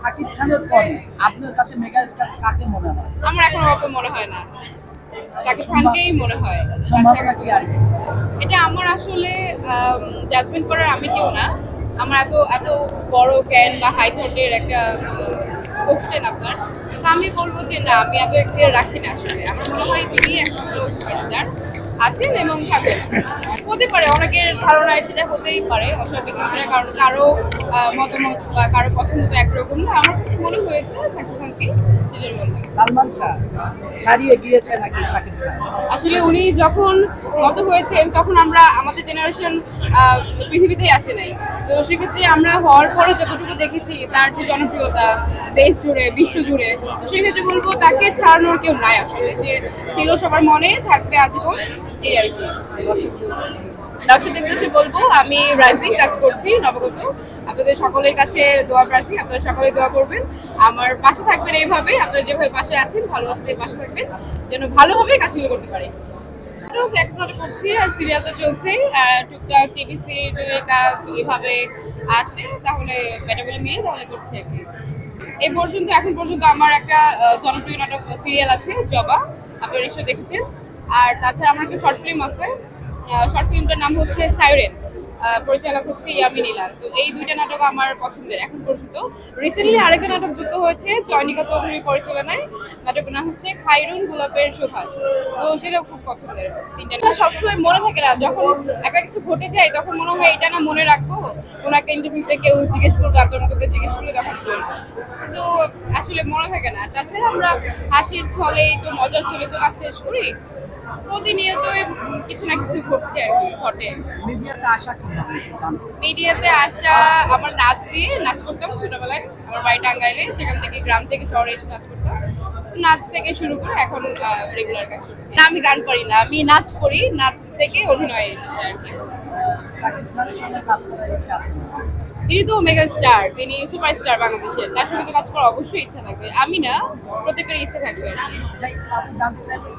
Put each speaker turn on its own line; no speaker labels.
শাকিব খানের পরে আপনার কাছে মেগাস্টার কাকে মনে হয়?
আমার এখন ওকে মনে হয় না, শাকিব খানকেই মনে হয়।
সম্ভাবনা কি আসবে?
এটা আমার আসলে জাজমেন্ট করার আমি কেউ না। আমার এত এত বড় জ্ঞান বা হাই থটের একটা কোশ্চেন আপনার, তো আমি বলবো যে না, আমি এত একটা রাখি না। আসলে আমার মনে হয় তিনি একটা সুপারস্টার আছেন এবং থাকবেন। হতে পারে অনেকের ধারণায় সেটা হতেই পারে অস্বাভাবিক কিছু না, কারণ কারো মতামত বা কারো পছন্দ তো একরকম না। আমার কাছে মনে হয়েছে শাকিব খানকে সেটার মধ্যে।
সালমান শাহ ছাড়িয়ে গিয়েছে নাকি শাকিব খান?
আসলে উনি যখন গত হয়েছেন তখন আমরা আমাদের জেনারেশন পৃথিবীতেই আসে নাই। তো সেক্ষেত্রে আমরা হওয়ার পরে যতটুকু দেখেছি তার যে জনপ্রিয়তা দেশ জুড়ে বিশ্ব জুড়ে, তো সেক্ষেত্রে বলবো তাকে ছাড়ানোর কেউ নাই। আসলে সে ছিল সবার মনে, থাকবে আজীবন, এই আর কি। দর্শকদের উদ্দেশ্যে বলবো আমি রাইজিং কাজ করছি নবগত। আপনাদের সকলের কাছে দোয়া প্রার্থী, আপনারা সকলে দোয়া করবেন, আমার পাশে থাকবেন। এইভাবে আপনারা যেভাবে পাশে আছেন ভালোবাসা দিয়ে পাশে থাকবেন, যেন ভালোভাবে কাজগুলো করতে পারি। এখন করছি আর সিরিয়াল তো চলছেই, আর টুকটাক টিভিসি যদি কাজ এভাবে আসে তাহলে ব্যাটা বলে মিলে তাহলে করছি আর কি। এই পর্যন্ত এখন পর্যন্ত আমার একটা জনপ্রিয় নাটক সিরিয়াল আছে জবা, আপনারা নিশ্চয়ই দেখেছেন। আর তাছাড়া আমার একটা শর্ট ফিল্ম আছে, শর্ট ফিল্মটার নাম হচ্ছে সাইরেন, পরিচালক হচ্ছে ইয়ামিন ইলাল। তো এই দুইটা নাটক আমার পছন্দের এখন পর্যন্ত। রিসেন্টলি আরেকটা নাটক যুক্ত হয়েছে চয়নিকা চৌধুরীর পরিচালনায়, নাটকের নাম হচ্ছে খাইরুন গোলাপের সুভাষ। তো সেটাও খুব পছন্দের। তিনটা সবসময় মনে থাকে না, যখন একটা কিছু ঘটে যায় তখন মনে হয় এটা না মনে রাখবো, কোনো একটা ইন্টারভিউতে কেউ জিজ্ঞেস করবো, আপনার মতো জিজ্ঞেস করলে তখন বলবো, কিন্তু আসলে মনে থাকে না। তাছাড়া আমরা হাসির ছলে তো মজার ছলে তো কাজ শেষ করি, প্রতিনিয়ত কিছু না কিছু ঘটছে আর কি, ঘটে।
মিডিয়াতে আসা কিভাবে জানতে?
মিডিয়াতে আসা আমার নাচ দিয়ে, নাচ করতাম ছোটবেলায়, আমার বাড়ি টাঙ্গাইলে, সেখান থেকে গ্রাম থেকে শহরে এসে নাচ করতাম। নাচ থেকে শুরু করে এখন রেগুলার কাজ করছি। না, আমি গান করি না, আমি নাচ করি, নাচ থেকে অভিনয় এসেছে আর কি।
শাকিব খানের সঙ্গে কাজ করার ইচ্ছা আছে?
তিনি তো মেগা স্টার, তিনি সুপারস্টার বাংলাদেশের, তার সঙ্গে তো কাজ করার অবশ্যই ইচ্ছা থাকবে। আমি না, প্রত্যেকের ইচ্ছা থাকবে আর কি।
যাই, আপনি জানতে চাইবেন